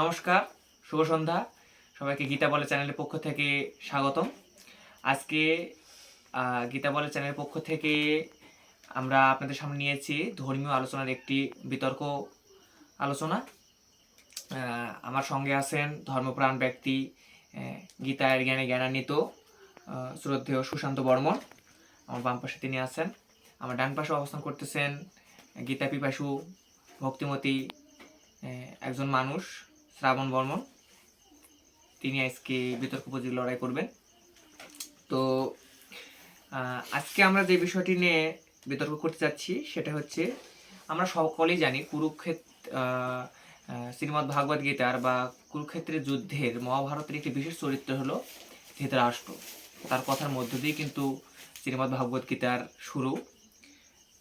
নমস্কার, শুভ সন্ধ্যা। সবাইকে গীতা বলে চ্যানেলের পক্ষ থেকে স্বাগতম। আজকে গীতা বলে চ্যানেলের পক্ষ থেকে আমরা আপনাদের সামনে নিয়েছি ধর্মীয় আলোচনার একটি বিতর্ক আলোচনা। আমার সঙ্গে আছেন ধর্মপ্রাণ ব্যক্তি, গীতার জ্ঞানে জ্ঞানান্বিত শ্রদ্ধেয় সুশান্ত বর্মন। আমার বাম পাশে তিনি আছেন। আমার ডান পাশে অবস্থান করতেছেন গীতা পিপাসু ভক্তিমতী একজন মানুষ, শ্রাবণ বর্মন। তিনি আজকে বিতর্ক উপযোগী লড়াই করবেন। তো আজকে আমরা যে বিষয়টি নিয়ে বিতর্ক করতে যাচ্ছি সেটা হচ্ছে, আমরা সকলেই জানি শ্রীমদ্ ভাগবত গীতার বা কুরুক্ষেত্রের যুদ্ধের মহাভারতের একটি বিশেষ চরিত্র হলো ধৃতরাষ্ট্র। তার কথার মধ্য দিয়ে কিন্তু শ্রীমদ্ ভাগবত গীতার শুরু।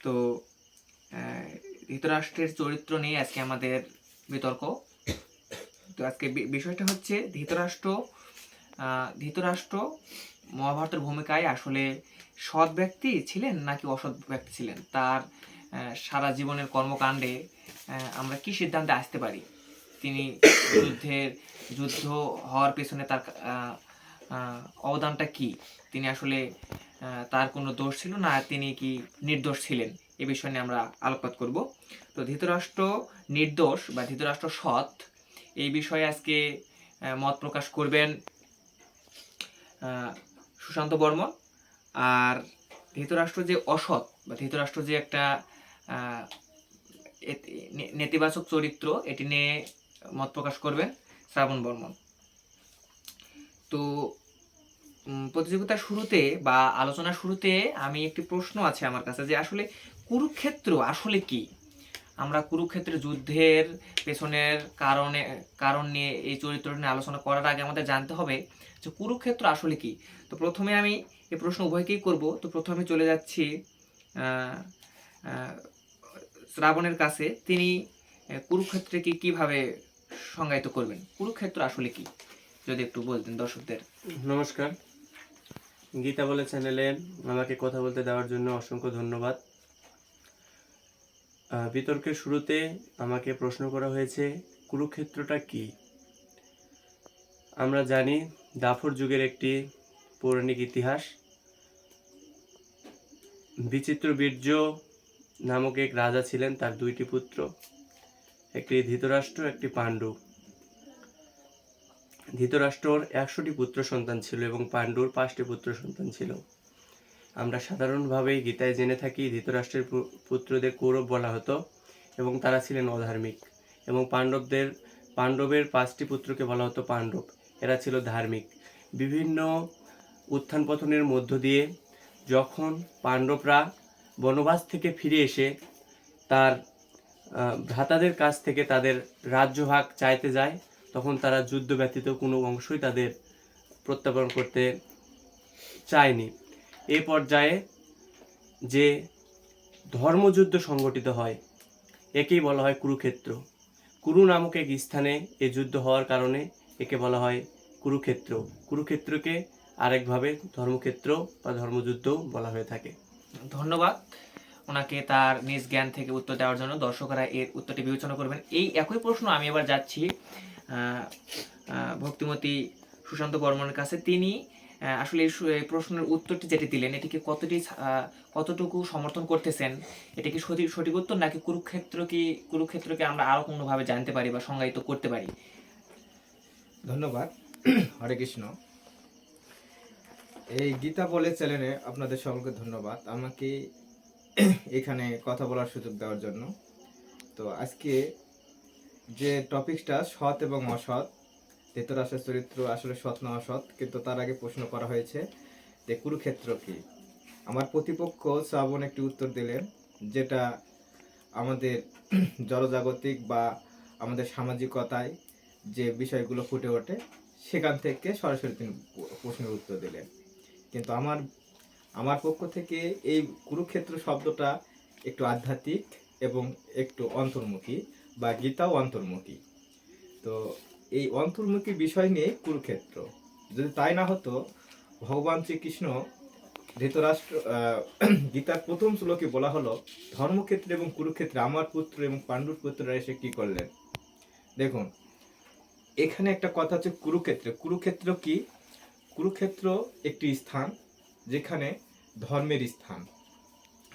তো ধৃতরাষ্ট্রের চরিত্র নিয়ে আজকে আমাদের বিতর্ক। তো আজকে বিষয়টা হচ্ছে ধৃতরাষ্ট্র মহাভারতের ভূমিকায় আসলে সৎ ব্যক্তি ছিলেন নাকি অসৎ ব্যক্তি ছিলেন, তার সারা জীবনের কর্মকাণ্ডে আমরা কি সিদ্ধান্তে আসতে পারি, তিনি যুদ্ধ হওয়ার পেছনে তার অবদানটা কি, তিনি আসলে তার কোনো দোষ ছিল না, তিনি কি নির্দোষ ছিলেন, এ বিষয় নিয়ে আমরা আলোকপাত করব। তো ধৃতরাষ্ট্র নির্দোষ বা ধৃতরাষ্ট্র সৎ, এই বিষয়ে আজকে মত প্রকাশ করবেন সুশান্ত বর্মন। আর ধৃতরাষ্ট্র যে অসৎ বা ধৃতরাষ্ট্র যে একটা নেতিবাচক চরিত্র, এটি নিয়ে মত প্রকাশ করবেন শ্রাবণ বর্মন। তো প্রতিযোগিতার শুরুতে বা আলোচনার শুরুতে আমি একটি প্রশ্ন আছে আমার কাছে, যে আসলে কুরুক্ষেত্র আসলে কি। আমরা কুরুক্ষেত্রের যুদ্ধের পেছনের কারণ নিয়ে এই চরিত্রটি নিয়ে আলোচনা করার আগে আমাদের জানতে হবে যে কুরুক্ষেত্র আসলে কি। তো প্রথমে আমি এই প্রশ্ন উভয়কেই করব। তো প্রথমে চলে যাচ্ছি শ্রাবণের কাছে। তিনি কুরুক্ষেত্রকে কিভাবে সংজ্ঞায়িত করবেন, কুরুক্ষেত্র আসলে কি, যদি একটু বলতেন দর্শকদের। নমস্কার, গীতা বলে চ্যানেলে আমাকে কথা বলতে দেওয়ার জন্য অসংখ্য ধন্যবাদ। বিতর্কের শুরুতে আমাকে প্রশ্ন করা হয়েছে কুরুক্ষেত্রটা কি। আমরা জানি দাফর যুগের একটি পৌরাণিক ইতিহাস। বিচিত্রবীর্য নামক এক রাজা ছিলেন, তার দুইটি পুত্র, একটি ধৃতরাষ্ট্র, একটি পাণ্ডু। ধৃতরাষ্ট্রর 100টি পুত্র সন্তান ছিল এবং পাণ্ডুর 5টি পুত্র সন্তান ছিল। আমরা সাধারণভাবেই গীতায় জেনে থাকি ধৃতরাষ্ট্রের পুত্রদের কৌরব বলা হতো এবং তারা ছিলেন অধার্মিক, এবং পাণ্ডবের 5টি পুত্রকে বলা হতো পাণ্ডব, এরা ছিল ধার্মিক। বিভিন্ন উত্থান পতনের মধ্য দিয়ে যখন পাণ্ডবরা বনবাস থেকে ফিরে এসে তার ভ্রাতাদের কাছ থেকে তাদের রাজ্যভাগ চাইতে যায়, তখন তারা যুদ্ধ ব্যতীত কোনো অংশই তাদের প্রত্যাবর্তন করতে চায়নি। এই পর্যায়ে যে ধর্মযুদ্ধ সংগঠিত হয় একেই বলা হয় কুরুক্ষেত্র। কুরু নামক এক স্থানে এই যুদ্ধ হওয়ার কারণে একে বলা হয় কুরুক্ষেত্র। কুরুক্ষেত্রকে আরেকভাবে ধর্মক্ষেত্র বা ধর্মযুদ্ধ বলা হয়ে থাকে। ধন্যবাদ ওনাকে তার নিজ জ্ঞান থেকে উত্তর দেওয়ার জন্য। দর্শকরা এর উত্তরটি বিবেচনা করবেন। এই একই প্রশ্ন আমি এবার যাচ্ছি ভক্তিমতী সুশান্ত বর্মনের কাছে। তিনি আসলে এই প্রশ্নের উত্তরটি যেটি দিলেন, এটিকে কতটুকু সমর্থন করতেছেন, এটা কি সঠিক উত্তর, নাকি কুরুক্ষেত্রকে আমরা আরো কোনোভাবে জানতে পারি বা সংজ্ঞায়িত করতে পারি? ধন্যবাদ। হরে কৃষ্ণ। এই গীতা বলে চ্যানেলে আপনাদের সকলকে ধন্যবাদ আমাকে এখানে কথা বলার সুযোগ দেওয়ার জন্য। তো আজকে যে টপিকটা সৎ এবং অসৎ, ধৃতরাষ্ট্রের চরিত্র আসলে সৎ না অসৎ, কিন্তু তার আগে প্রশ্ন করা হয়েছে যে কুরুক্ষেত্র কি। আমার প্রতিপক্ষ শ্রাবণ একটি উত্তর দিলেন, যেটা আমাদের জড়জাগতিক বা আমাদের সামাজিকতায় যে বিষয়গুলো ফুটে ওঠে সেখান থেকে সরাসরি তিনি প্রশ্নের উত্তর দিলেন। কিন্তু আমার পক্ষ থেকে এই কুরুক্ষেত্র শব্দটা একটু আধ্যাত্মিক এবং একটু অন্তর্মুখী, বা গীতাও অন্তর্মুখী। তো এই অন্তর্মুখী বিষয় নিয়ে কুরুক্ষেত্র। যদি তাই না হতো, ভগবান শ্রীকৃষ্ণ ধৃতরাষ্ট্র গীতার প্রথম শ্লোকে বলা হলো, ধর্মক্ষেত্রে এবং কুরুক্ষেত্রে আমার পুত্র এবং পাণ্ডুর পুত্ররা এসে কি করলেন। দেখুন, এখানে একটা কথা হচ্ছে কুরুক্ষেত্র। কুরুক্ষেত্র কি? কুরুক্ষেত্র একটি স্থান, যেখানে ধর্মের স্থান,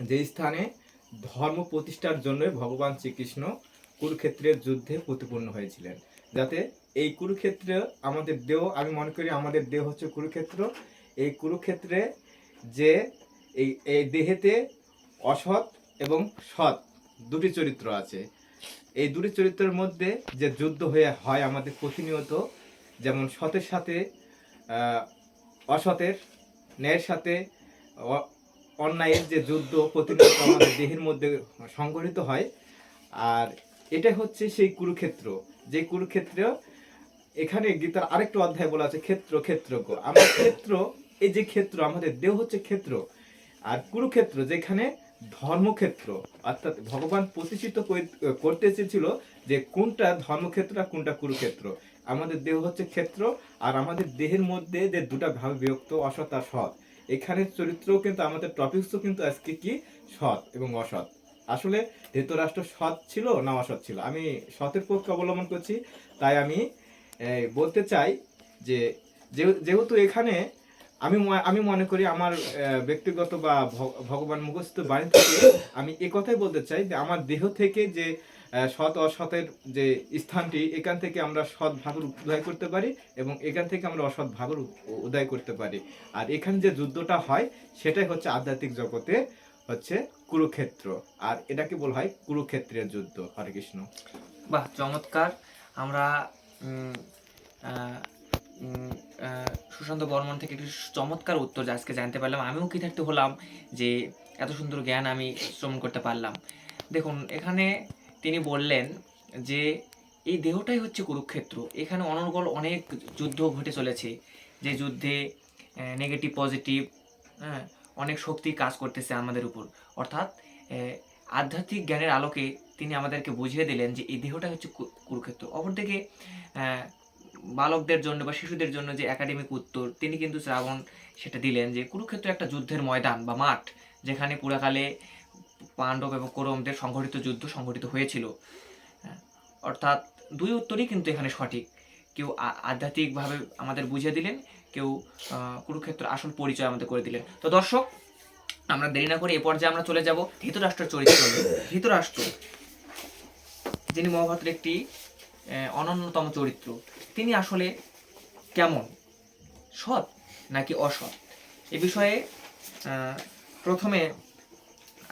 যে স্থানে ধর্ম প্রতিষ্ঠার জন্য ভগবান শ্রীকৃষ্ণ কুরুক্ষেত্রের যুদ্ধে প্রতিপন্ন হয়েছিলেন। যাতে এই কুরুক্ষেত্রে আমাদের দেহ, আমি মনে করি আমাদের দেহ হচ্ছে কুরুক্ষেত্র। এই কুরুক্ষেত্রে যে এই দেহেতে অসৎ এবং সৎ দুটি চরিত্র আছে। এই দুটি চরিত্রের মধ্যে যে যুদ্ধ হয় আমাদের প্রতিনিয়ত, যেমন সতের সাথে অসতের, ন্যায়ের সাথে অন্যায়ের যে যুদ্ধ প্রতিনিয়ত আমাদের দেহের মধ্যে সংঘটিত হয়। আর এটা হচ্ছে সেই কুরুক্ষেত্র, যে কুরুক্ষেত্র এখানে গীতার আরেকটা অধ্যায় বলা আছে ক্ষেত্র ক্ষেত্রজ্ঞ। আমার ক্ষেত্র, এই যে ক্ষেত্র, আমাদের দেহ হচ্ছে ক্ষেত্র, আর কুরুক্ষেত্র যেখানে ধর্মক্ষেত্র, অর্থাৎ ভগবান প্রতিষ্ঠিত করতে চেয়েছিল যে কোনটা ধর্মক্ষেত্র আর কোনটা কুরুক্ষেত্র। আমাদের দেহ হচ্ছে ক্ষেত্র, আর আমাদের দেহের মধ্যে যে দুটা ভাবে বিভক্ত, অসৎ আর সৎ। এখানে চরিত্রও কিন্তু আমাদের টপিকসও কিন্তু আজকে কি, সৎ এবং অসৎ। আসলে ধৃতরাষ্ট্র সৎ ছিল না অসৎ ছিল? আমি সতের পক্ষে অবলম্বন করছি। তাই আমি বলতে চাই যে যেহেতু এখানে আমি মনে করি আমার ব্যক্তিগত বা ভগবান মুখস্থ বাণী থেকে আমি এ কথাই বলতে চাই যে আমার দেহ থেকে যে সৎ অসতের যে স্থানটি, এখান থেকে আমরা সৎ ভাবের উদয় করতে পারি এবং এখান থেকে আমরা অসৎ ভাবের উদয় করতে পারি। আর এখানে যে যুদ্ধটা হয় সেটাই হচ্ছে আধ্যাত্মিক জগতে হচ্ছে কুরুক্ষেত্র, আর এটাকে বলা হয় কুরুক্ষেত্রের যুদ্ধ। হরে কৃষ্ণ। বাহ, চমৎকার। আমরা উম, আহ, উম, সুশান্ত বর্মন থেকে একটি চমৎকার উত্তর আজকে জানতে পারলাম। আমিও কৃতার্থ হলাম যে এত সুন্দর জ্ঞান আমি শ্রবণ করতে পারলাম। দেখুন, এখানে তিনি বললেন যে এই দেহটাই হচ্ছে কুরুক্ষেত্র। এখানে অনর্গল অনেক যুদ্ধ ঘটে চলেছে, যে যুদ্ধে নেগেটিভ পজিটিভ, হ্যাঁ, অনেক শক্তি কাজ করতেছে আমাদের উপর। অর্থাৎ আধ্যাত্মিক জ্ঞানের আলোকে তিনি আমাদেরকে বুঝিয়ে দিলেন যে এই দেহটা হচ্ছে কুরুক্ষেত্র। অপরদিকে বালকদের জন্য বা শিশুদের জন্য যে একাডেমিক উত্তর তিনি কিন্তু শ্রাবণ সেটা দিলেন যে কুরুক্ষেত্র একটা যুদ্ধের ময়দান বা মাঠ, যেখানে পুরাকালে পাণ্ডব এবং কৌরবদের সংঘটিত যুদ্ধ সংঘটিত হয়েছিল। অর্থাৎ দুই উত্তরই কিন্তু এখানে সঠিক। কেউ আধ্যাত্মিকভাবে আমাদের বুঝিয়ে দিলেন, কেউ কুরুক্ষেত্র আসল পরিচয় আমাদের করে দিলেন। তো দর্শক, আমরা দেরি না করে এ পর্যায়ে আমরা চলে যাব ধৃতরাষ্ট্রের চরিত্র। ধৃতরাষ্ট্র, যিনি মহাভারতের একটি অনন্যতম চরিত্র, তিনি আসলে কেমন, সৎ নাকি অসৎ? এ বিষয়ে প্রথমে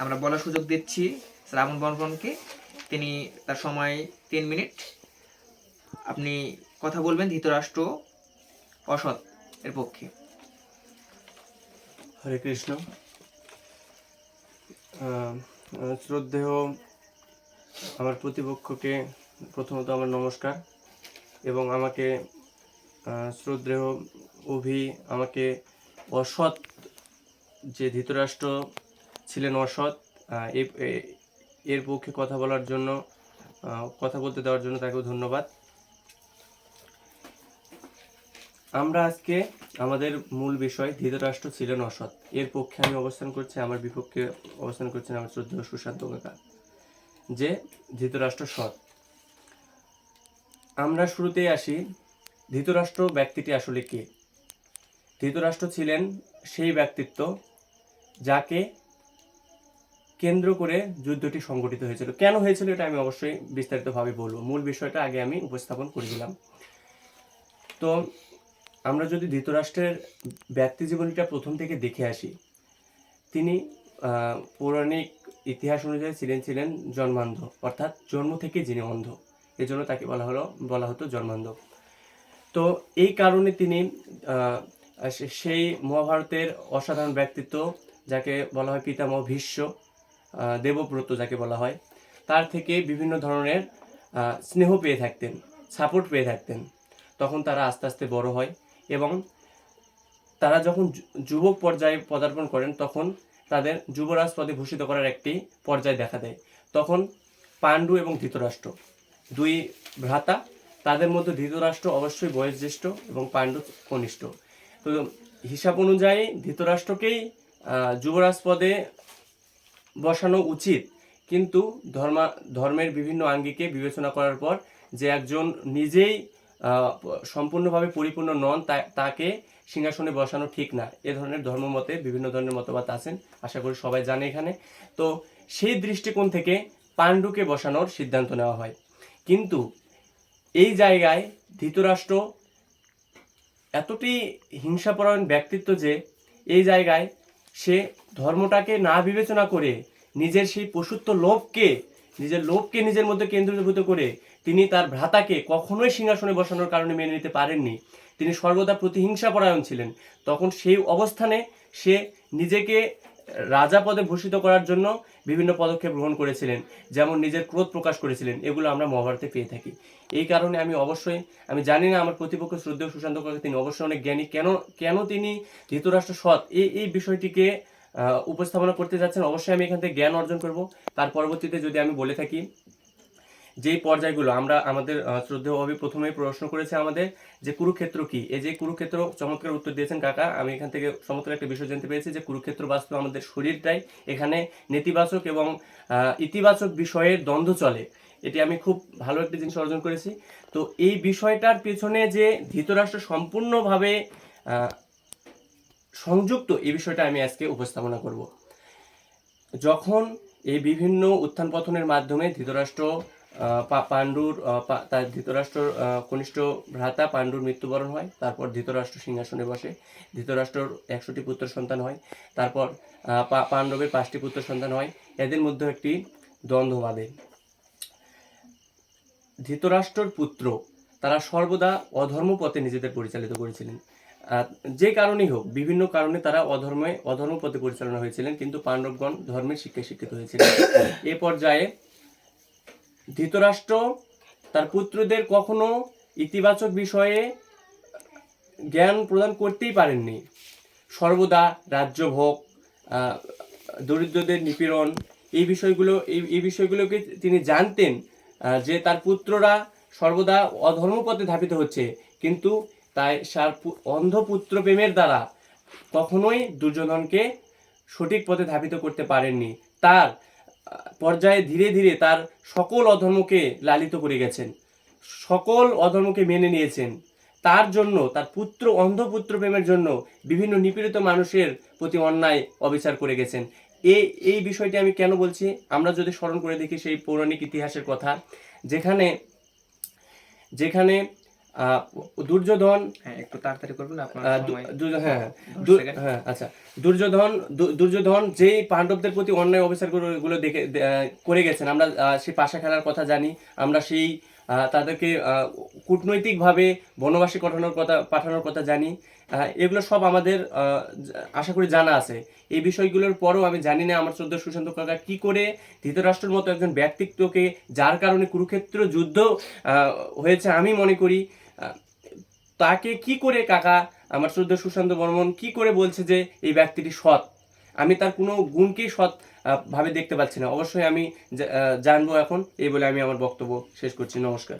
আমরা বলার সুযোগ দিচ্ছি শ্রাবণ বর্মনকে। তিনি তার সময় 3 মিনিট, আপনি কথা বলবেন ধৃতরাষ্ট্র অসৎ এর পক্ষে। হরে কৃষ্ণ। শ্রদ্ধেয় আমার প্রতিপক্ষকে প্রথমত আমার নমস্কার, এবং আমাকে শ্রদ্ধেয় আমাকে অসৎ, যে ধৃতরাষ্ট্র ছিলেন অসৎ, এর পক্ষে কথা বলার জন্য, কথা বলতে দেওয়ার জন্য তাকেও ধন্যবাদ। আমরা আজকে আমাদের মূল বিষয় ধৃতরাষ্ট্র ছিলেন অসৎ, এর পক্ষে আমি অবস্থান করছি, আমার বিপক্ষে অবস্থান করছেন আমার শ্রদ্ধেয় সুশান্ত কাকা, যে ধৃতরাষ্ট্র সৎ। আমরা শুরুতেই আসি, ধৃতরাষ্ট্র ব্যক্তিটি আসলে কে? ধৃতরাষ্ট্র ছিলেন সেই ব্যক্তিত্ব যাকে কেন্দ্র করে যুদ্ধটি সংগঠিত হয়েছিল। কেন হয়েছিল এটা আমি অবশ্যই বিস্তারিতভাবে বলবো, মূল বিষয়টা আগে আমি উপস্থাপন করে দিলাম। তো আমরা যদি ধৃতরাষ্ট্রের ব্যক্তি জীবনীটা প্রথম থেকে দেখে আসি, তিনি পৌরাণিক ইতিহাস অনুযায়ী ছিলেন জন্মান্ধ, অর্থাৎ জন্ম থেকে যিনি অন্ধ, এজন্য তাকে বলা হতো জন্মান্ধ। তো এই কারণে তিনি সেই মহাভারতের অসাধারণ ব্যক্তিত্ব, যাকে বলা হয় পিতামহ ভীষ্ম, দেবব্রত যাকে বলা হয়, তার থেকে বিভিন্ন ধরনের স্নেহ পেয়ে থাকতেন, সাপোর্ট পেয়ে থাকতেন। তখন তারা আস্তে আস্তে বড় হয় এবং তারা যখন যুবক পর্যায়ে পদার্পণ করেন, তখন তাদের যুবরাজ পদে ভূষিত করার একটি পর্যায় দেখা দেয়। তখন পাণ্ডু এবং ধৃতরাষ্ট্র দুই ভ্রাতা, তাদের মধ্যে ধৃতরাষ্ট্র অবশ্যই বয়োজ্যেষ্ঠ এবং পাণ্ডু কনিষ্ঠ। তো হিসাব অনুযায়ী ধৃতরাষ্ট্রকেই যুবরাজ পদে বসানো উচিত, কিন্তু ধর্মের বিভিন্ন আঙ্গিকে বিবেচনা করার পর যে একজন নিজেই সম্পূর্ণভাবে পরিপূর্ণ নন, তাকে সিংহাসনে বসানো ঠিক না। এ ধরনের ধর্মমতে বিভিন্ন ধরনের মতবাদ আছেন, আশা করি সবাই জানে এখানে। তো সেই দৃষ্টিকোণ থেকে পাণ্ডুকে বসানোর সিদ্ধান্ত নেওয়া হয়। কিন্তু এই জায়গায় ধৃতরাষ্ট্র এতটাই হিংসাপরায়ণ ব্যক্তিত্ব যে এই জায়গায় সে ধর্মটাকে না বিবেচনা করে নিজের সেই পশুত্ব লোভকে নিজের মধ্যে কেন্দ্রীভূত করে তিনি তার ভ্রাতাকে কখনোই সিংহাসনে বসানোর কারণে মেনে নিতে পারেননি। তিনি সর্বদা প্রতিহিংসাপরায়ণ ছিলেন। তখন সেই অবস্থানে সে নিজেকে রাজা পদে ভূষিত করার জন্য বিভিন্ন পদক্ষেপ গ্রহণ করেছিলেন, যেমন নিজের ক্রোধ প্রকাশ করেছিলেন। এগুলো আমরা মহাভারতে পেয়ে থাকি। এই কারণে আমি জানি না আমার প্রতিপক্ষ শ্রদ্ধেয় সুশান্ত কাকা তিনি অবশ্যই অনেক জ্ঞানী, কেন তিনি ধৃতরাষ্ট্র সৎ এই বিষয়টিকে উপস্থাপনা করতে যাচ্ছেন। অবশ্যই আমি এখান থেকে জ্ঞান অর্জন করব। তার পরবর্তীতে যদি আমি বলে থাকি যেই পর্যায়গুলো আমরা আমাদের শ্রদ্ধেয় অভি প্রথমেই প্রশ্ন করেছে আমাদের যে কুরুক্ষেত্র কি, এই যে কুরুক্ষেত্র চমৎকার উত্তর দিয়েছেন কাকা। আমি এখান থেকে চমৎকার একটা বিষয় জানতে পেরেছি যে কুরুক্ষেত্র বাস্তব আমাদের শরীরটাই, এখানে নেতিবাচক এবং ইতিবাচক বিষয়ের দ্বন্দ্ব চলে। এটি আমি খুব ভালো একটা জিনিস অর্জন করেছি। তো এই বিষয়টার পেছনে যে ধৃতরাষ্ট্র সম্পূর্ণভাবে সংযুক্ত, এই বিষয়টা আমি আজকে উপস্থাপনা করব। যখন এই বিভিন্ন উত্থান পতনের মাধ্যমে ধৃতরাষ্ট্র তার ধৃতরাষ্ট্রর কনিষ্ঠ ভ্রাতা পাণ্ডুর মৃত্যুবরণ হয়, তারপর ধৃতরাষ্ট্র সিংহাসনে বসে। ধৃতরাষ্ট্রর 100টি পুত্র সন্তান হয়, তারপর পাণ্ডবের 5টি পুত্র সন্তান হয়। এদের মধ্যে একটি দ্বন্দ্ব বাঁধে। ধৃতরাষ্ট্রর পুত্র তারা সর্বদা অধর্ম পথে নিজেদের পরিচালিত করেছিলেন। যে কারণেই হোক, বিভিন্ন কারণে তারা অধর্ম পথে পরিচালনা হয়েছিলেন, কিন্তু পাণ্ডবগণ ধর্মের শিক্ষায় শিক্ষিত হয়েছিলেন। এ পর্যায়ে ধৃতরাষ্ট্র তার পুত্রদের কখনো ইতিবাচক বিষয়ে জ্ঞান প্রদান করতেই পারেননি। সর্বদা রাজ্যভোগ, দরিদ্রদের নিপীড়ন, এই বিষয়গুলোকে তিনি জানতেন যে তার পুত্ররা সর্বদা অধর্ম পথে ধাবিত হচ্ছে, কিন্তু তাই অন্ধ পুত্র প্রেমের দ্বারা কখনোই দুর্যোধনকে সঠিক পথে ধাবিত করতে পারেননি। তার পর্যায়ে ধীরে ধীরে তার সকল অধর্মকে লালিত করে গেছেন, সকল অধর্মকে মেনে নিয়েছেন। তার জন্য, তার অন্ধপুত্র প্রেমের জন্য বিভিন্ন নিপীড়িত মানুষের প্রতি অন্যায় অবিচার করে গেছেন। এই বিষয়টি আমি কেন বলছি, আমরা যদি স্মরণ করে দেখি সেই পৌরাণিক ইতিহাসের কথা, যেখানে দুর্যোধন, একটু তাড়াতাড়ি করবেন আপনার সময়। আচ্ছা, দুর্যোধন যেই পাণ্ডবদের প্রতি অন্যায় অবিচার গুলো করে গেছেন, আমরা সেই পাশা খেলার কথা জানি, আমরা সেই তাদেরকে কূটনৈতিকভাবে বনবাসী পাঠানোর কথা জানি। এগুলো সব আমাদের আশা করি জানা আছে। এই বিষয়গুলোর পরও আমি জানি না আমার শ্রদ্ধেয় সুশান্ত কাকা কি করে ধৃতরাষ্ট্রের মতো একজন ব্যক্তিত্বকে, যার কারণে কুরুক্ষেত্র যুদ্ধ হয়েছে, আমি মনে করি তাকে কি করে কাকা আমার শ্রদ্ধেয় সুশান্ত বর্মন কি করে বলছে যে এই ব্যক্তিটি সৎ। আমি তার কোনো গুণকেই সৎ ভাবে দেখতে পাচ্ছি না। অবশ্যই আমি জানবো এখন। এই বলে আমি আমার বক্তব্য শেষ করছি। নমস্কার।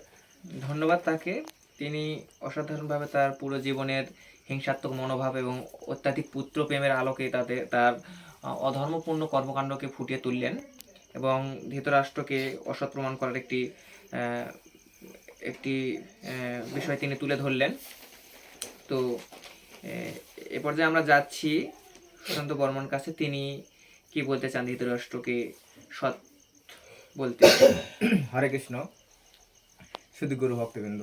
ধন্যবাদ তাকে। তিনি অসাধারণভাবে তার পুরো জীবনের হিংসাত্মক মনোভাব এবং অত্যাধিক পুত্র প্রেমের আলোকে তার অধর্মপূর্ণ কর্মকাণ্ডকে ফুটিয়ে তুললেন এবং ধৃতরাষ্ট্রকে অসৎ প্রমাণ করার একটি বিষয় তিনি তুলে ধরলেন। তো এ পর্যায়ে আমরা যাচ্ছি সুশান্ত বর্মন কাছে। তিনি কি বলতে চান ধৃতরাষ্ট্রকে সৎ বলতে? হরে কৃষ্ণ। শুধু গুরু ভক্তবৃন্দ,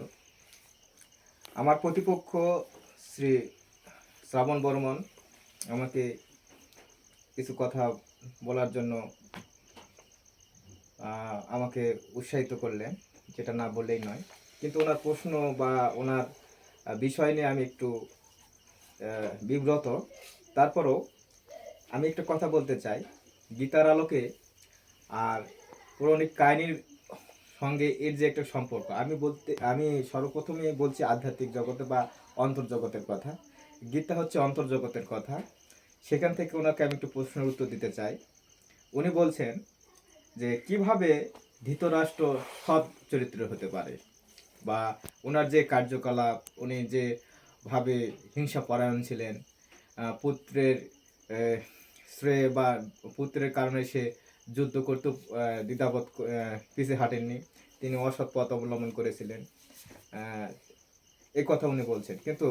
আমার প্রতিপক্ষ শ্রী শ্রাবণ বর্মন আমাকে কিছু কথা বলার জন্য আমাকে উৎসাহিত করলেন, যেটা না বললেই নয়। কিন্তু ওনার প্রশ্ন বা ওনার বিষয় নিয়ে আমি একটু বিব্রত। তারপরও আমি একটা কথা বলতে চাই গীতার আলোকে আর পৌরাণিক কাহিনীর সঙ্গে এর যে একটা সম্পর্ক। আমি সর্বপ্রথমে বলছি আধ্যাত্মিক জগতে বা অন্তর্জগতের কথা। গীতা হচ্ছে অন্তর্জগতের কথা। সেখান থেকে ওনাকে আমি একটু প্রশ্নের উত্তর দিতে চাই। উনি বলছেন যে কিভাবে ধৃতরাষ্ট্র সৎ চরিত্র হতে পারে, বা ওনার যে কার্যকলাপ, উনি যে ভাবে হিংসা পরায়ণ ছিলেন, পুত্রের শ্রেয় বা পুত্রের কারণে সে যুদ্ধ করতে দ্বিধাবোধ পিছে হাঁটেননি, তিনি অসৎ পথ অবলম্বন করেছিলেন। এই কথা উনি বলছেন। কিন্তু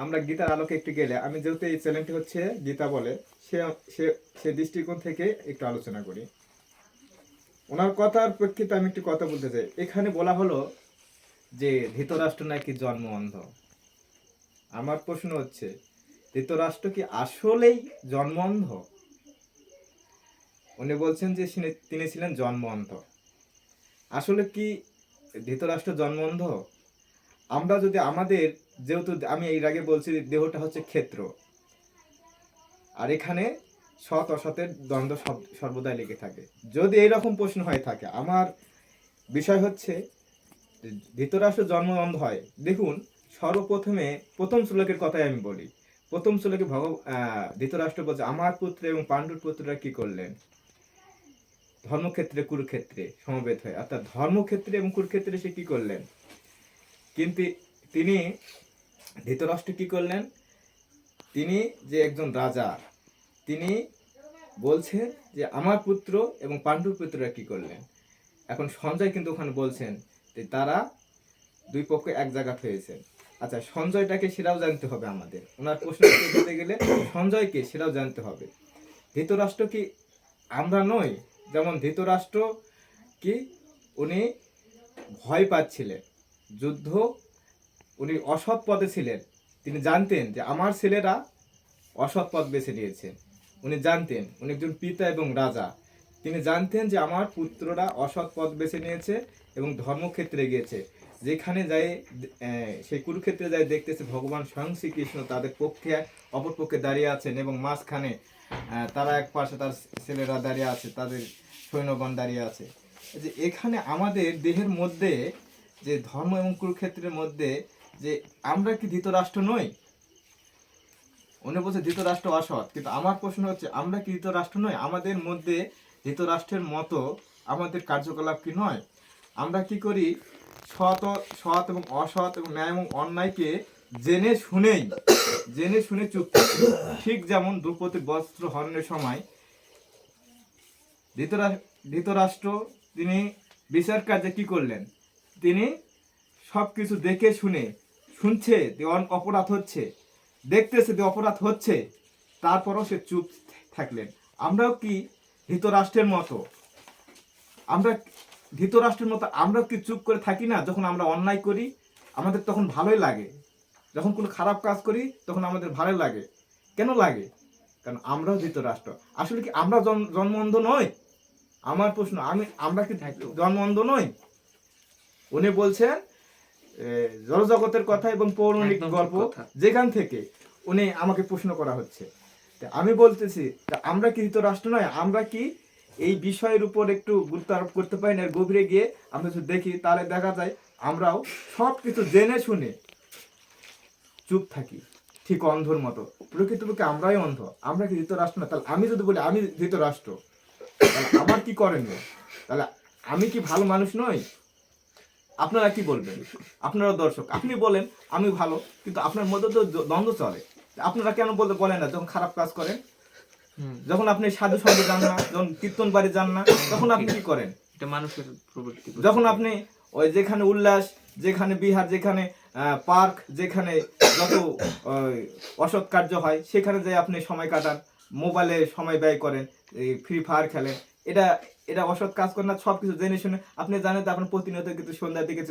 আমরা গীতার আলোকে একটু গেলে, আমি যেহেতু এই চ্যানেলটি হচ্ছে গীতা বলে, সে সে সে দৃষ্টিকোণ থেকে একটু আলোচনা করি। ওনার কথার প্রেক্ষিতে আমি একটু কথা বলতে চাই। এখানে বলা হলো যে ধৃতরাষ্ট্র নাকি জন্ম অন্ধ। আমার প্রশ্ন হচ্ছে, ধৃতরাষ্ট্র কি আসলেই জন্ম অন্ধ? উনি বলছেন যে তিনি ছিলেন জন্ম অন্ধ। আসলে কি ধৃতরাষ্ট্র জন্ম অন্ধ? আমরা যদি আমাদের, যেহেতু আমি এর আগে বলছি দেহটা হচ্ছে ক্ষেত্র, আর এখানে সৎ অসতের দ্বন্দ্ব সর্বদাই লেগে থাকে। যদি এইরকম প্রশ্ন হয়ে থাকে, আমার বিষয় হচ্ছে ধৃতরাষ্ট্র জন্ম অন্ধ হয়। দেখুন, সর্বপ্রথমে প্রথম শ্লোকের কথাই আমি বলি। প্রথম শ্লোকে ধৃতরাষ্ট্র বলছে, আমার পুত্র এবং পাণ্ডুর পুত্ররা কি করলেন? ধর্মক্ষেত্রে কুরুক্ষেত্রে সমবেত হয়, অর্থাৎ ধর্মক্ষেত্রে এবং কুরুক্ষেত্রে সে কি করলেন? কিন্তু তিনি, ধৃতরাষ্ট্র কি করলেন? তিনি যে একজন রাজা, তিনি বলছেন যে আমার পুত্র এবং পাণ্ডুর পুত্ররা কি করলেন। এখন সঞ্জয় কিন্তু ওখানে বলছেন যে তারা দুই পক্ষ এক জায়গা হয়েছে। আচ্ছা, সঞ্জয়টাকে সেটাও জানতে হবে আমাদের। ওনার প্রশ্ন দিতে গেলে সঞ্জয়কে সেটাও জানতে হবে। ধৃতরাষ্ট্র কি আমরা নই? যেমন ধৃতরাষ্ট্র কি, উনি ভয় পাচ্ছিলেন, যুদ্ধ, উনি অসৎ পথে ছিলেন। তিনি জানতেন যে আমার ছেলেরা অসৎ পথ বেছে নিয়েছে। উনি জানতেন, উনি একজন পিতা এবং রাজা। তিনি জানতেন যে আমার পুত্ররা অসৎ পথ বেছে নিয়েছে এবং ধর্মক্ষেত্রে গিয়েছে। যেখানে যাই সেই কুরুক্ষেত্রে যাই দেখতেছে ভগবান স্বয়ং শ্রীকৃষ্ণ তাদের পক্ষে অপর পক্ষে দাঁড়িয়ে আছেন এবং মাঝখানে তারা এক পাশে তার ছেলেরা দাঁড়িয়ে আছে, তাদের সৈন্যগণ দাঁড়িয়ে আছে। যে এখানে আমাদের দেহের মধ্যে যে ধর্ম এবং কুরুক্ষেত্রের মধ্যে যে আমরা কি ধৃতরাষ্ট্র নই? উনি বলছে ধৃতরাষ্ট্র অসৎ, কিন্তু আমার প্রশ্ন হচ্ছে আমরা কি ধৃতরাষ্ট্র নই? আমাদের মধ্যে ধৃতরাষ্ট্রের মতো আমাদের কার্যকলাপ কি নয়? আমরা কি করি? সৎ এবং অসৎ এবং ন্যায় এবং অন্যায়কে জেনে শুনে চুপ থাকি। ঠিক যেমন দ্রৌপদীর বস্ত্র হরণের সময় ধৃতরাষ্ট্র তিনি বিচার কার্যে কি করলেন? তিনি সব কিছু দেখে শুনছে যে অপরাধ হচ্ছে, দেখতেছে যে অপরাধ হচ্ছে, তারপরও সে চুপ থাকলেন। আমরাও কি ধৃতরাষ্ট্রের মতো? আমরা কি চুপ করে থাকি না? যখন আমরা অন্যায় করি আমাদের তখন ভালোই লাগে, যখন কোনো খারাপ কাজ করি তখন আমাদের ভালো লাগে। কেন লাগে? কারণ আমরাও ধৃতরাষ্ট্র। আসলে কি আমরা জন্ম অন্ধ নই? আমার প্রশ্ন, আমরা কি জন্ম অন্ধ নই? উনি বলছেন জড়জগতের কথা এবং পৌরাণিক গল্প, যেখান থেকে উনি আমাকে প্রশ্ন করা হচ্ছে। আমি বলতেছি আমরা কি ধৃতরাষ্ট্র নয়? আমরা কি এই বিষয়ের উপর একটু গুরুত্ব আরোপ করতে পারি না? গভীরে গিয়ে আমরা যদি দেখি তাহলে দেখা যায় আমরাও সব কিছু জেনে শুনে চুপ থাকি, ঠিক অন্ধর মতো। প্রকৃতপক্ষে আমরাই অন্ধ। আমরা কি ধৃতরাষ্ট্র না? তাহলে আমি যদি বলি আমি ধৃতরাষ্ট্র, তাহলে আমার কি করণীয়? তাহলে আমি কি ভালো মানুষ নই? আপনারা কি বলবেন? আপনারা দর্শক, আপনি বলেন আমি ভালো, কিন্তু আপনার মধ্যে তো দ্বন্দ্ব চলে। আপনারা কেন বলেন না যখন খারাপ কাজ করেন? যখন আপনি সাধু সঙ্গে যান না, যখন কীর্তন বাড়ি যান না, তখন আপনি কি করেন? এটা মানুষের প্রবৃত্তি। যখন আপনি ওই যেখানে উল্লাস, যেখানে বিহার, যেখানে পার্ক, যেখানে যত অসৎ কার্য হয় সেখানে যাই আপনি সময় কাটান, মোবাইলে সময় ব্যয় করেন, ফ্রি ফায়ার খেলেন, এটা অসৎ কাজ করেন না? সব কিছু জেনে শুনে আপনি জানেন তো আপনার প্রতিনিয়ত কিন্তু সন্ধ্যার দিকে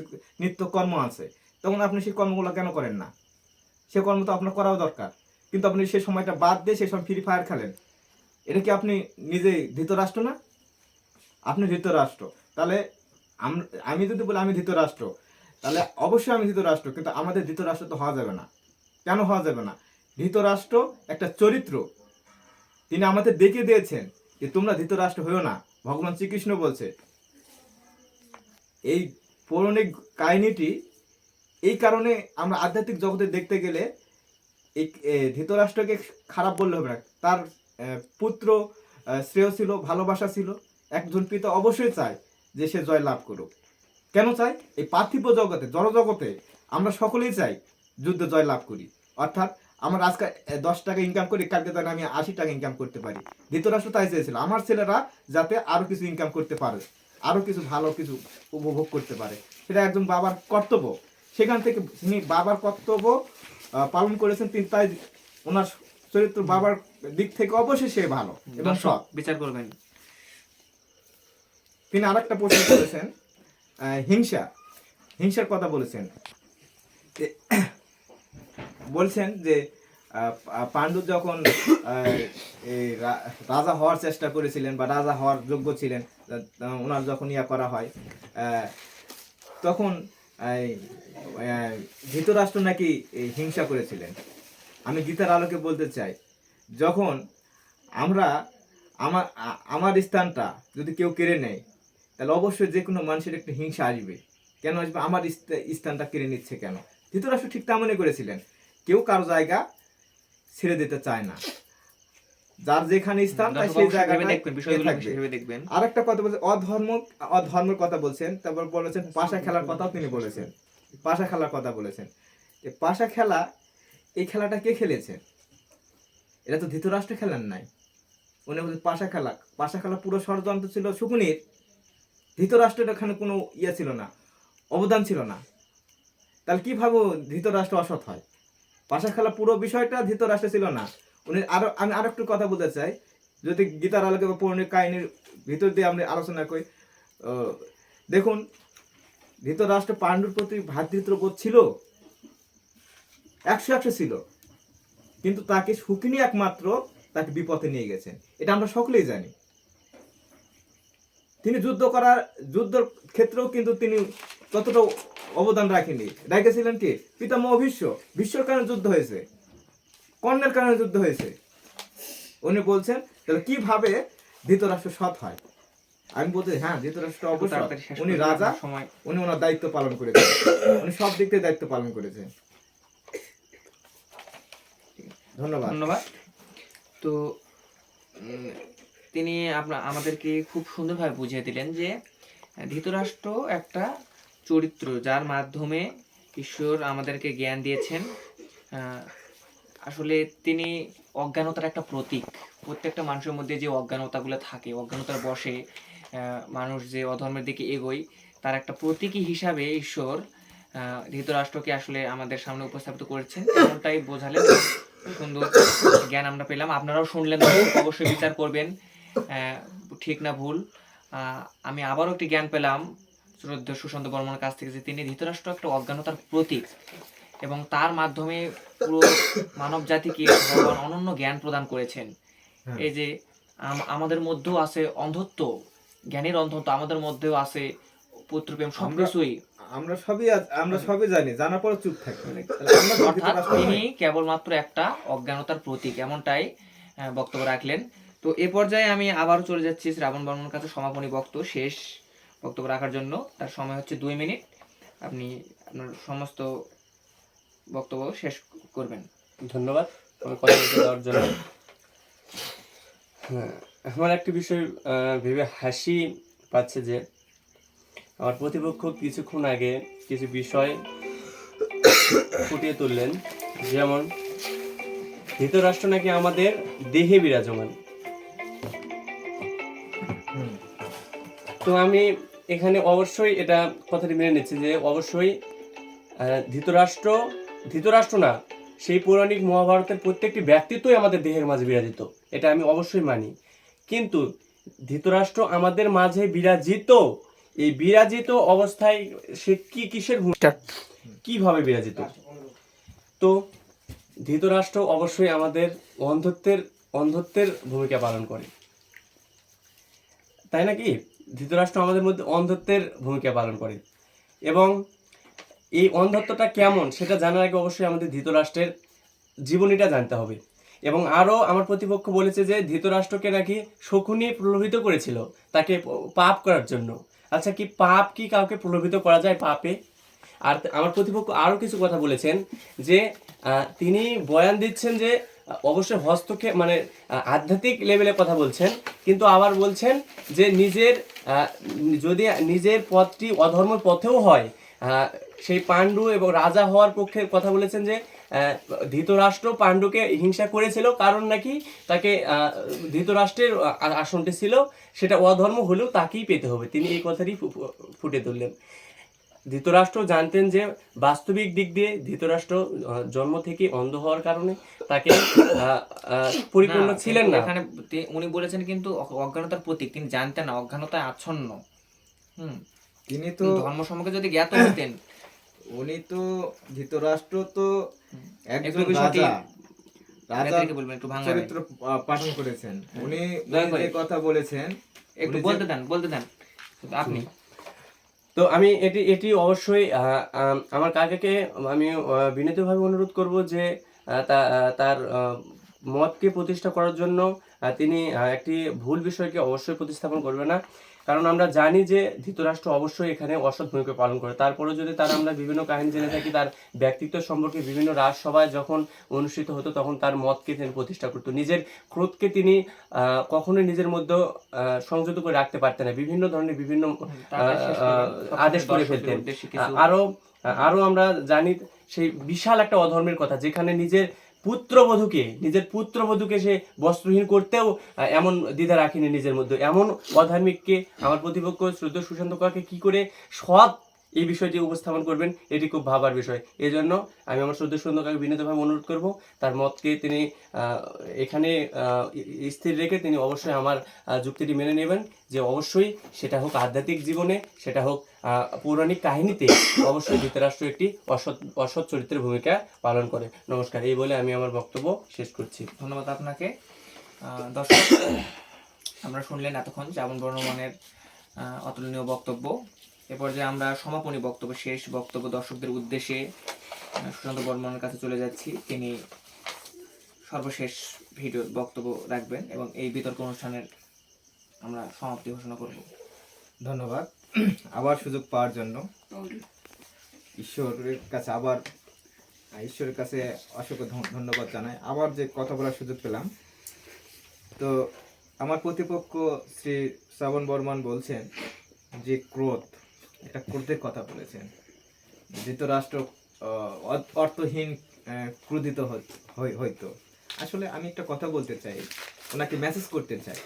নিত্য কর্ম আছে, তখন আপনি সেই কর্মগুলো কেন করেন না? সে কর্ম তো আপনার করাও দরকার, কিন্তু আপনি সেই সময়টা বাদ দিয়ে সেই সময় ফ্রি ফায়ার খেলেন। এটা কি আপনি নিজে ধৃতরাষ্ট্র না? আপনি ধৃতরাষ্ট্র। তাহলে আমি যদি বলি আমি ধৃতরাষ্ট্র, তাহলে অবশ্যই আমি ধৃতরাষ্ট্র, কিন্তু আমাদের ধৃতরাষ্ট্র তো হওয়া যাবে না। কেন হওয়া যাবে না? ধৃতরাষ্ট্র একটা চরিত্র, তিনি আমাদের দেখিয়ে দিয়েছেন যে তোমরা ধৃতরাষ্ট্র হইও না। ভগবান শ্রীকৃষ্ণ বলছে। এই পৌরাণিক কাহিনীটি এই কারণে আমরা আধ্যাত্মিক জগতে দেখতে গেলে এই ধৃতরাষ্ট্রকে খারাপ বললে হবে না। তার পুত্র শ্রেয় ছিল, ভালোবাসা ছিল। একজন পিতা অবশ্যই চায় যে সে জয় লাভ করুক। কেন চাই? এই পার্থিব জগতে, জড়জগতে আমরা সকলেই চাই যুদ্ধে জয় লাভ করি। অর্থাৎ আমার আজকে 10 টাকা ইনকাম করি, কালকে যেন আমি 80 টাকা ইনকাম করতে পারি। ধৃতরাষ্ট্র তাই চেয়েছিল আমার ছেলেরা যাতে আরো কিছু ইনকাম করতে পারে, আরো কিছু ভালো কিছু উপভোগ করতে পারে। সেটা একজন বাবার কর্তব্য। সেখান থেকে তিনি বাবার কর্তব্য পালন করেছেন, তিনি তাই ওনার চরিত্র বাবার দিক থেকে অবশ্যই সে ভালো এবং সৎ। বিচার করবেন। তিনি আরেকটা প্রশ্ন করেছেন, হিংসার কথা বলেছেন। বলছেন যে পাণ্ডু যখন এই রাজা হওয়ার চেষ্টা করেছিলেন বা রাজা হওয়ার যোগ্য ছিলেন, ওনার যখন ইয়া করা হয় তখন ধৃতরাষ্ট্র নাকি হিংসা করেছিলেন। আমি গীতার আলোকে বলতে চাই, যখন আমার স্থানটা যদি কেউ কেড়ে নেয়, তাহলে অবশ্যই যে কোনো মানুষের একটু হিংসা আসবে। কেন আসবে? আমার স্থানটা কেড়ে নিচ্ছে কেন? ধৃতরাষ্ট্র ঠিক তেমনই করেছিলেন। কেউ কারো জায়গা ছেড়ে দিতে চায় না, যার যেখানে স্থান তাই সেই জায়গাটা দেখবেন। আরেকটা কথা বলছেন, অধর্মের কথা বলছেন। তারপর বলেছেন পাশা খেলার কথাও তিনি বলেছেন, পাশা খেলার কথা বলেছেন। পাশা খেলা, এই খেলাটা কে খেলেছেন? এটা তো ধৃতরাষ্ট্র খেলেন নাই। উনি বলছেন পাশা খেলা পুরো ষড়যন্ত্র ছিল শকুনির। ধৃতরাষ্ট্রের এখানে কোনো ইয়ে ছিল না, অবদান ছিল না। তাহলে কিভাবে ধৃতরাষ্ট্র অসৎ হয়? পাশা খেলা পুরো বিষয়টা ধৃতরাষ্ট্র ছিল না। আমি আরো একটু কথা বলতে চাই, যদি গীতার আলোকে বা পৌরাণিক কাহিনীর ভিতর দিয়ে আমরা আলোচনা করি। দেখুন, ধৃতরাষ্ট্র পাণ্ডুর প্রতি ভ্রাতৃত্ববোধ ছিল, 100 ছিল, কিন্তু তাকে শকুনি একমাত্র তাকে বিপথে নিয়ে গেছেন। এটা আমরা সকলেই জানি। তিনি যুদ্ধের ক্ষেত্রেও কিন্তু তিনি ততটা অবদান রাখেনি। রেখেছিলেন কি? পিতামহ বিশ্বর কারণে যুদ্ধ হয়েছে, কর্ণের কারণে যুদ্ধ হয়েছে। উনি বলছেন তাহলে কিভাবে ধৃতরাষ্ট্র সৎ হয়? আমি বলতে হ্যাঁ, ধৃতরাষ্ট্র অবশ্যই, উনি রাজা, উনি ওনার দায়িত্ব পালন করেছেন, উনি সব দিক থেকে দায়িত্ব পালন করেছেন। ধন্যবাদ। তো তিনি আমাদেরকে খুব সুন্দরভাবে বুঝিয়ে দিলেন যে ধৃতরাষ্ট্র একটা চরিত্র, যার মাধ্যমে ঈশ্বর আমাদেরকে জ্ঞান দিয়েছেন। আসলে তিনি অজ্ঞানতার একটা প্রতীক। প্রত্যেকটা মানুষের মধ্যে যে অজ্ঞানতাগুলো থাকে, অজ্ঞানতার বশে মানুষ যে অধর্মের দিকে এগোয়, তার একটা প্রতীকী হিসাবে ঈশ্বর ধৃতরাষ্ট্রকে আসলে আমাদের সামনে উপস্থাপিত করেছেন। এমনটাই বোঝালেন, সুন্দর জ্ঞান আমরা পেলাম। আপনারাও শুনলেন, অবশ্যই বিচার করবেন ঠিক না ভুল। আমি আবারও একটি জ্ঞান পেলাম শ্রদ্ধেয় সুশান্ত বর্মনের কাছ থেকে, যে তিনি ধৃতরাষ্ট্র একটা অজ্ঞানতার প্রতীক এবং তার মাধ্যমে পুরো মানব জাতিকে ভগবান অনন্য জ্ঞান প্রদান করেছেন। এই যে আমাদের মধ্যেও আছে অন্ধত্ব, জ্ঞানের অন্ধত্ব, আমাদের মধ্যেও আছে পুত্রপ্রেম, সবকিছুই আমরা সবই জানি, জানার পর চুপ থাকি। অর্থাৎ তিনি কেবলমাত্র একটা অজ্ঞানতার প্রতীক, এমনটাই বক্তব্য রাখলেন। তো এ পর্যায়ে আমি আবার চলে যাচ্ছি শ্রাবণ বর্মনের কাছে সমাপনী শেষ বক্তব্য রাখার জন্য। তার সময় হচ্ছে 2 মিনিট। আপনি আপনার সমস্ত বক্তব্য শেষ করবেন। ধন্যবাদ আমার কথা বলতে দেওয়ার জন্য। আমার একটি বিষয় ভেবে হাসি পাচ্ছে যে আমার প্রতিপক্ষ কিছুক্ষণ আগে কিছু বিষয় ফুটিয়ে তুললেন, যেমন ধৃতরাষ্ট্র নাকি আমাদের দেহে বিরাজমান। তো আমি এখানে অবশ্যই এটা কথাটি মেনে নিচ্ছি যে অবশ্যই ধৃতরাষ্ট্র না, সেই পৌরাণিক মহাভারতের প্রত্যেকটি ব্যক্তিত্বই আমাদের দেহের মাঝে বিরাজিত, এটা আমি অবশ্যই মানি। কিন্তু ধৃতরাষ্ট্র আমাদের মাঝে বিরাজিত, এই বিরাজিত অবস্থায় সে কিসের কিভাবে বিরাজিত? তো ধৃতরাষ্ট্র অবশ্যই আমাদের অন্ধত্বের ভূমিকা পালন করে, তাই নাকি? ধৃতরাষ্ট্র আমাদের মধ্যে অন্ধত্বের ভূমিকা পালন করে, এবং এই অন্ধত্বটা কেমন সেটা জানার আগে অবশ্যই আমাদের ধৃতরাষ্ট্রের জীবনীটা জানতে হবে। এবং আরও আমার প্রতিপক্ষ বলেছে যে ধৃতরাষ্ট্রকে নাকি শকুনি প্রলোভিত করেছিল তাকে পাপ করার জন্য। আচ্ছা, পাপ কি কাউকে প্রলোভিত করা যায় পাপে? আর আমার প্রতিপক্ষ আরও কিছু কথা বলেছেন যে তিনি বয়ান দিচ্ছেন যে অবশ্যই হস্তক্ষেপ মানে আধ্যাত্মিক লেভেলে কথা বলছেন, কিন্তু আবার বলছেন যে যদি নিজের পথটি অধর্ম পথেও হয়, সেই পাণ্ডু এবং রাজা হওয়ার পক্ষে কথা বলেছেন যে ধৃতরাষ্ট্র পাণ্ডুকে হিংসা করেছিল, কারণ নাকি তাকে ধৃতরাষ্ট্রের আসনটি ছিল সেটা অধর্ম হলেও তাকেই পেতে হবে। তিনি এই কথাটি ফুটে তুললেন। ধৃতরাষ্ট্র জানতেন যে বাস্তবিক দিক দিয়ে ধৃতরাষ্ট্র জন্ম থেকে অন্ধ হওয়ার কারণে তাকে পরিপূর্ণ না, ছিলেন কিন্তু না। এখানে উনি বলেছেন কিন্তু অজ্ঞানতার প্রতীক, তিনি জানতেন না, অজ্ঞানতায় আচ্ছন্ন। হুম। তিনি তো ধর্ম সম্পর্কে যদি জ্ঞাত হতেন, উনি তো ধৃতরাষ্ট্র তো একজন একটু বিষয়টি রাজা রাজার নেত্রীকে বলবেন, একটু ভাঙাবেন চরিত্র পালন করেছেন। উনি দয়া উনি করে। যে কথা বলেছেন, একটু উনি যে- বলতে দেন শুধু আপনি। তো আমি এটি এটি অবশ্যই আমার কাকাকে আমি বিনীতভাবে অনুরোধ করব যে তার মতকে প্রতিষ্ঠা করার জন্য তিনি একটি ভুল বিষয়কে অবশ্যই প্রতিস্থাপন করবে না। কারণ আমরা জানি যে ধৃতরাষ্ট্র অবশ্যই এখানে অসৎ ভূমিকা পালন করে। তারপরেও যদি তার আমরা বিভিন্ন কাহিনী জেনে থাকি, তার ব্যক্তিত্ব সম্পর্কে বিভিন্ন রাজসভায় যখন অনুষ্ঠিত হতো তখন তার মতকে তিনি প্রতিষ্ঠা করতো। নিজের ক্রোধকে তিনি কখনোই নিজের মধ্যে সংযত করে রাখতে পারতেন না। বিভিন্ন ধরনের বিভিন্ন তারপরে শেষ করবেন। আদেশ করে দর্শকদের ফেলতেন। উদ্দেশ্যে কিছু আরো আরো আমরা জানি সেই বিশাল একটা অধর্মের কথা, যেখানে নিজের পুত্রবধূকে সে বস্ত্রহীন করতেও এমন দ্বিধা রাখিনি নিজের মধ্যে। এমন অধার্মিককে আমার প্রতিপক্ষ শ্রদ্ধেয় সুশান্ত কাকাকে কি করে সৎ এই বিষয়টি উপস্থাপন করবেন, এটি খুব ভাবার বিষয়। এই জন্য আমি আমার শ্রদ্ধেয় সুশান্ত কাকাকে বিনীতভাবে অনুরোধ করব, তার মতকে তিনি এখানে স্থির রেখে তিনি অবশ্যই আমার যুক্তিটি মেনে নেবেন, যে অবশ্যই সেটা হোক আধ্যাত্মিক জীবনে, সেটা হোক পৌরাণিক কাহিনীতে, অবশ্যই ধৃতরাষ্ট্র একটি অসৎ চরিত্রের ভূমিকা পালন করে। নমস্কার, এই বলে আমি আমার বক্তব্য শেষ করছি। ধন্যবাদ আপনাকে। দর্শক, আমরা শুনলেন এতক্ষণ শ্রাবণ বর্মনের অতুলনীয় বক্তব্য। এ পর্যায়ে আমরা সমাপনী বক্তব্য, শেষ বক্তব্য দর্শকদের উদ্দেশ্যে সুশান্ত বর্মনের কাছে চলে যাচ্ছি। তিনি সর্বশেষ ভিডিও বক্তব্য রাখবেন এবং এই বিতর্ক অনুষ্ঠানের আমরা সমাপ্তি ঘোষণা করব। ধন্যবাদ আবার সুযোগ পাওয়ার জন্য। ঈশ্বরের কাছে অসংখ্য ধন্যবাদ জানাই, আবার যে কথা বলার সুযোগ পেলাম। তো আমার প্রতিপক্ষ শ্রী শ্রাবণ বর্মন বলছেন যে ক্রোধের কথা বলেছেন। ধৃতরাষ্ট্র অর্থহীন ক্রোধিত হইতো। আসলে আমি একটা কথা বলতে চাই, ওনাকে মেসেজ করতে চাই।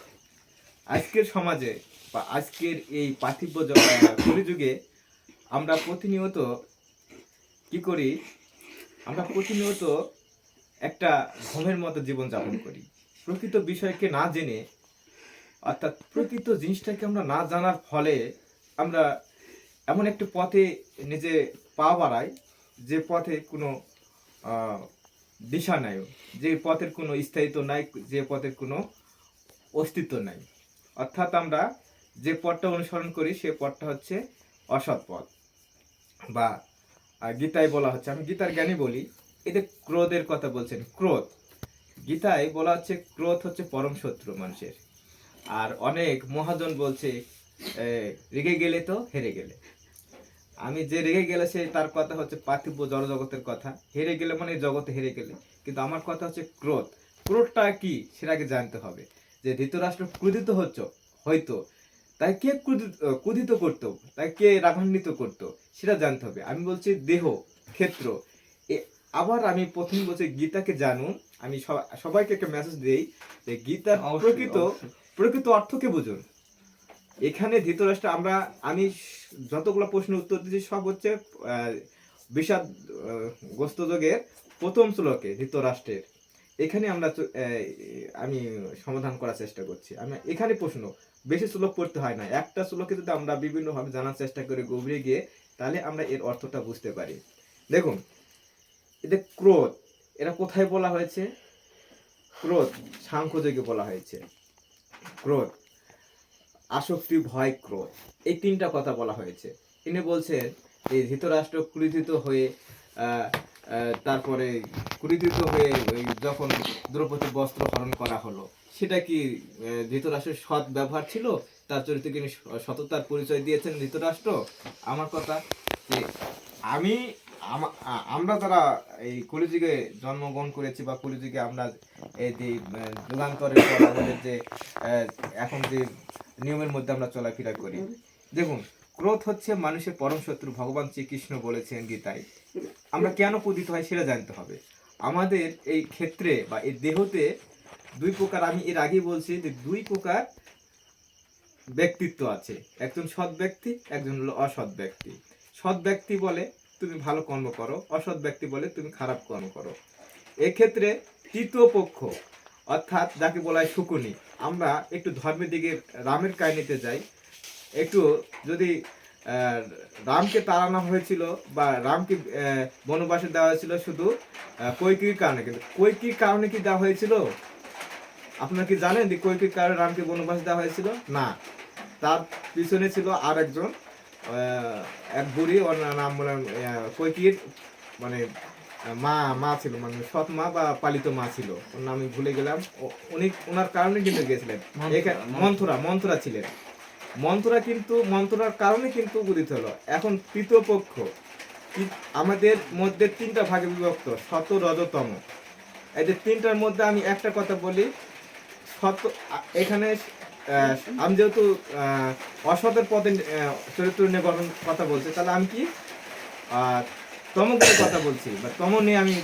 আজকের সমাজে বা আজকের এই পার্থিব কলিযুগে আমরা প্রতিনিয়ত কি করি? আমরা প্রতিনিয়ত একটা ঘুমের মতো জীবন যাপন করি, প্রকৃত বিষয়কে না জেনে, অর্থাৎ প্রকৃত জিনিসটাকে আমরা না জানার ফলে আমরা এমন একটা পথে নিজে পা বাড়াই, যে পথে কোনো দিশা নাই, যে পথের কোনো স্থায়িত্ব নাই, যে পথের কোনো অস্তিত্ব নাই। অর্থাৎ আমরা যে পথটা অনুসরণ করি সে পথটা হচ্ছে অসৎ পথ, বা গীতায় বলা হচ্ছে, আমি গীতার জ্ঞানী বলি, এতে ক্রোধের কথা বলছেন। গীতায় বলা হচ্ছে ক্রোধ হচ্ছে পরম শত্রু মানুষের। আর অনেক মহাজন বলছে রেগে গেলে তো হেরে গেলে। আমি যে রেগে গেলে সে তার কথা হচ্ছে পার্থিব জড়জগতের কথা, হেরে গেলে মানে জগতে হেরে গেলে। কিন্তু আমার কথা হচ্ছে ক্রোধটা কি সেটা আগে জানতে হবে। যে ধৃতরাষ্ট্র ক্রোধিত হয়তো তাই কে ক্রোধিত করতো, তাই কে রাগান্বিত করতো সেটা জানতে হবে। আমি বলছি দেহ ক্ষেত্র। আবার আমি প্রথম বলছি গীতাকে জানুন। আমি সবাইকে একটা মেসেজ দিই যে গীতার প্রকৃত অর্থকে বুঝুন। এখানে ধৃতরাষ্ট্র আমি যতগুলো প্রশ্নের উত্তর দিচ্ছি সব হচ্ছে বিষাদ গ্রস্ত যোগের প্রথম শ্লোকে ধৃতরাষ্ট্রের। এখানে আমি সমাধান করার চেষ্টা করছি। আমি এখানে প্রশ্ন বেশি শ্লোক পড়তে হয় না, একটা শ্লোকে যদি আমরা বিভিন্নভাবে জানার চেষ্টা করি গভীরে গিয়ে, তাহলে আমরা এর অর্থটা বুঝতে পারি। দেখুন, এতে ক্রোধ এটা কোথায় বলা হয়েছে? ক্রোধ সাংখ্যযোগে বলা হয়েছে। ক্রোধ, আসক্তি, ভয়, ক্রোধ, এই তিনটা কথা বলা হয়েছে। তিনি বলছেন এই ধৃতরাষ্ট্র ক্রোধিত হয়ে তারপরে যখন দ্রৌপদীর বস্ত্র হরণ করা হলো, সেটা কি ধৃতরাষ্ট্রের সৎ ব্যবহার ছিল? তার চরিত্রে তিনি সততার পরিচয় দিয়েছেন ধৃতরাষ্ট্র? আমার কথা যে আমরা যারা এই কলিযুগে জন্মগ্রহণ করেছি বা কলিযুগে আমরা এই যে যুগান্তরের পর আমাদের যে এখন যে নিয়মের মধ্যে আমরা চলাফেরা করি, দেখুন ক্রোধ হচ্ছে মানুষের পরম শত্রু। ভগবান শ্রীকৃষ্ণ বলেছেন গীতায়। আমরা কেন ক্রোধিত হয় সেটা জানতে হবে। আমাদের এই ক্ষেত্রে বা এই দেহতে দুই প্রকার, আমি এর আগেই বলছি যে দুই প্রকার ব্যক্তিত্ব আছে। একজন সৎ ব্যক্তি, একজন হলো অসৎ ব্যক্তি। সৎ ব্যক্তি বলে তুমি ভালো কর্ম করো, অসৎ ব্যক্তি বলে তুমি খারাপ কর্ম করো। এক্ষেত্রে তৃতীয় পক্ষ অর্থাৎ যাকে বলা হয় শকুনি, আমরা একটু ধর্মের দিকে রামের কাহিনীতে যাই। একটু যদি রামকে তাড়ানো হয়েছিল বা রামকে বনবাসে দেওয়া হয়েছিল শুধু কৈকেয়ীর কারণে, কিন্তু কৈকেয়ীর কারণে কি দেওয়া হয়েছিল? আপনারা কি জানেন যে কৈকেয়ীর কারণে রামকে বনবাস দেওয়া হয়েছিল? না, তার পিছনে ছিল আর একজন এক বুড়ি, ওর নাম বলে কৈকেয়ীর মানে মা ছিল, মানে সৎ মা বা পালিত মা ছিল, ওর নাম আমি ভুলে গেলাম। উনি ওনার কারণে কিন্তু গেছিলেন। মন্থরা ছিলেন। মন্থরার কারণে কিন্তু উদিত হলো। এখন তৃতীয় পক্ষ আমাদের মধ্যে তিনটা ভাগে বিভক্ত, সত, রজ, তম। এই যে তিনটার মধ্যে আমি একটা কথা বলি, সত এখানে আমি যেহেতু অসতের পদে চরিত্র নিয়ে গঠন কথা বলছি, তাহলে আমি কি তমগুলোর কথা বলছি বা তম নিয়ে আমি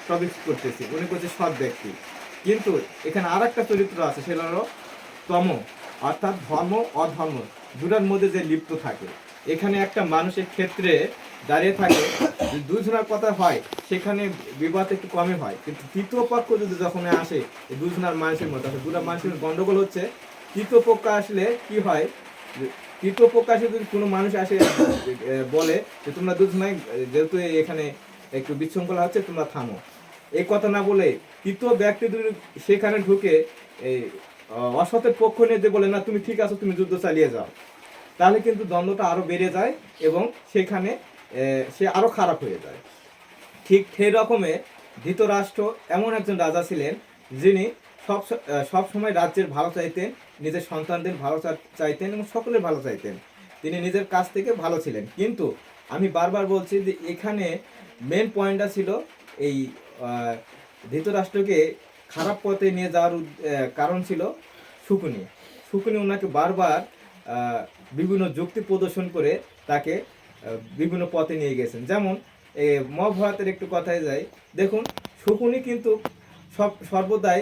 টপিক করতেছি। উনি করছে সৎ ব্যক্তি, কিন্তু এখানে আর একটা চরিত্র আছে, সেটা হলো তম, অর্থাৎ ধর্ম অধর্ম দুটার মধ্যে যে লিপ্ত থাকে। এখানে একটা মানুষের ক্ষেত্রে দাঁড়িয়ে থাকে, দুজনের কথা হয় সেখানে বিবাদ একটু কমই হয়, কিন্তু তৃতীয় পক্ষ যদি যখন আসে দুজনের মানুষের মধ্যে আসে, দুটা মানুষের গন্ডগোল হচ্ছে, তৃতীয় পক্ষ আসলে কি হয়, তৃতীয় পক্ষ আসে যদি কোনো মানুষ আসে বলে যে তোমরা দুজনাই যেহেতু এখানে একটু বিশৃঙ্খলা হচ্ছে তোমরা থামো, এই কথা না বলে তৃতীয় ব্যক্তি যদি সেখানে ঢুকে এই অসতের পক্ষ নিয়ে যে বলে না তুমি ঠিক আছো, তুমি যুদ্ধ চালিয়ে যাও, তাহলে কিন্তু দ্বন্দ্বটা আরো বেড়ে যায় এবং সেখানে সে আরো খারাপ হয়ে যায়। ঠিক সেই রকমে ধৃতরাষ্ট্র এমন একজন রাজা ছিলেন যিনি সব সময় রাজ্যের ভালো চাইতেন, নিজের সন্তানদের ভালো চাইতেন এবং সকলের ভালো চাইতেন। তিনি নিজের কাছ থেকে ভালো ছিলেন, কিন্তু আমি বারবার বলছি যে এখানে মেন পয়েন্টটা ছিল এই ধৃতরাষ্ট্রকে খারাপ পথে নিয়ে যাওয়ার কারণ ছিল শকুনি। ওনাকে বারবার বিভিন্ন যুক্তি প্রদর্শন করে তাকে বিভিন্ন পথে নিয়ে গেছেন। যেমন মহাভারতের একটু কথায় যায়, দেখুন শকুনি কিন্তু সর্বদাই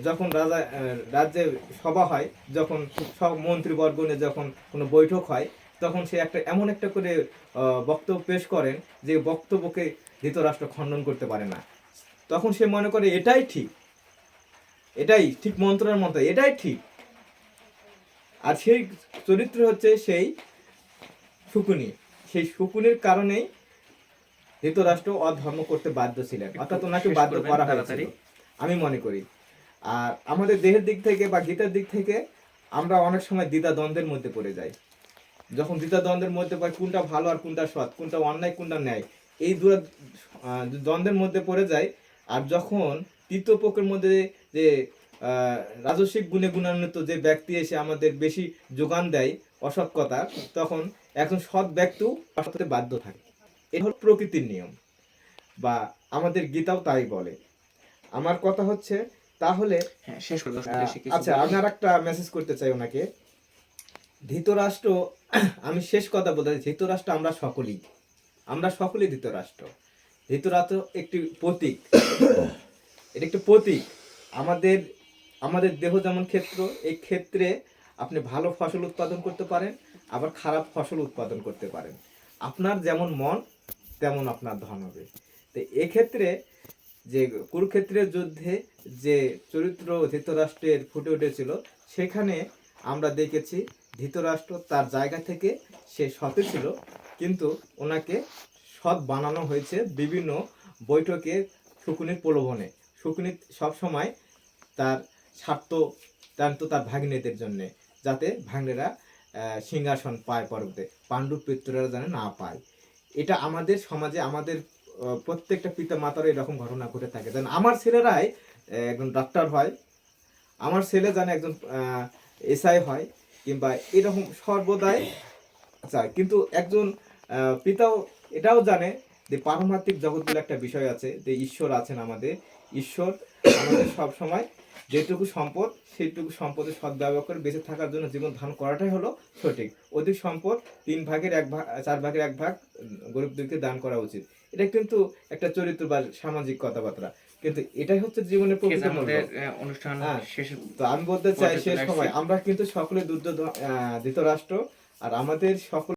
যখন রাজ্যে সভা হয়, যখন সব মন্ত্রীবর্গ নিয়ে যখন কোনো বৈঠক হয়, তখন সে এমন একটা করে বক্তব্য পেশ করেন যে বক্তব্যকে ধৃতরাষ্ট্র খণ্ডন করতে পারে না। তখন সে মনে করে এটাই ঠিক মন্ত্রের মতো, এটাই ঠিক। আর সেই চরিত্র হচ্ছে সেই শকুনি। সেই শকুনির কারণেই ধৃতরাষ্ট্র অধর্ম করতে বাধ্য ছিলেন, অর্থাৎ ওনাকে বাধ্য করা হয়েছিল আমি মনে করি। আর আমাদের দেহের দিক থেকে বা গীতার দিক থেকে আমরা অনেক সময় দ্বিধা দ্বন্দ্বের মধ্যে পড়ে যাই। যখন দ্বিধা দ্বন্দ্বের মধ্যে পড়ে কোনটা ভালো আর কোনটা সৎ, কোনটা অন্যায় কোনটা ন্যায়, এই দ্বন্দ্বের মধ্যে পড়ে যায়। আর যখন তৃতীয় পক্ষের মধ্যে যে রাজস্বিক গুণে গুণান্বিত যে ব্যক্তি এসে আমাদের বেশি যোগান দেয় অসৎ কথার, তখন একজন সৎ ব্যক্তিও অসৎ বাধ্য থাকে। এটা হল প্রকৃতির নিয়ম, বা আমাদের গীতাও তাই বলে। আমার কথা হচ্ছে তাহলে আচ্ছা, আমি আর একটা মেসেজ করতে চাই ওনাকে। ধৃতরাষ্ট্র, আমি শেষ কথা বলতে চাই, ধৃতরাষ্ট্র আমরা সকলেই ধৃতরাষ্ট্র একটি প্রতীক। এটা একটি প্রতীক। আমাদের দেহ যেমন ক্ষেত্র, এই ক্ষেত্রে আপনি ভালো ফসল উৎপাদন করতে পারেন, আবার খারাপ ফসল উৎপাদন করতে পারেন। আপনার যেমন মন তেমন আপনার ধন হবে। তো এক্ষেত্রে যে কুরুক্ষেত্রের যুদ্ধে যে চরিত্র ধৃতরাষ্ট্রের ফুটে উঠেছিল, সেখানে আমরা দেখেছি ধৃতরাষ্ট্র তার জায়গা থেকে সে সৎ ছিল, কিন্তু ওনাকে সৎ বানানো হয়েছে বিভিন্ন বৈঠকে শকুনির প্রলোভনে। শকুনি সবসময় তার স্বার্থ টানত তার ভাগ্নেদের জন্যে, যাতে ভাগ্নেরা সিংহাসন পায়, পরবর্তী পাণ্ডু পিতৃরা যেন না পায়। এটা আমাদের সমাজে আমাদের প্রত্যেকটা পিতা মাতারও এরকম ঘটনা ঘটে থাকে। যেন আমার ছেলেরাই একজন ডাক্তার হয়, আমার ছেলে যেন একজন এসআই হয়, কিংবা এরকম সর্বদাই চায়। কিন্তু একজন পিতাও এটাও জানে যে পারমার্থিক জগৎ বলে একটা বিষয় আছে, যে ঈশ্বর আছেন আমাদের। ঈশ্বর আমাদের সব সময় যেটুকু সম্পদ সেইটুকু সম্পদের সদ্ব্যবহার করে বেঁচে থাকার জন্য জীবন ধারণ করাটাই হলো সঠিক। অধিক সম্পদ 4 ভাগের 1 ভাগ গরিবদেরকে দান করা উচিত। এটা কিন্তু একটা চরিত্র বা সামাজিক কথাবার্তা, কিন্তু এটাই হচ্ছে জীবনের প্রকৃত মূল্য। অনুষ্ঠান শেষে তো আমি বলতে চাই শেষ সময় আমরা কিন্তু সকলে ধৃতরাষ্ট্র, আর আমাদের সকল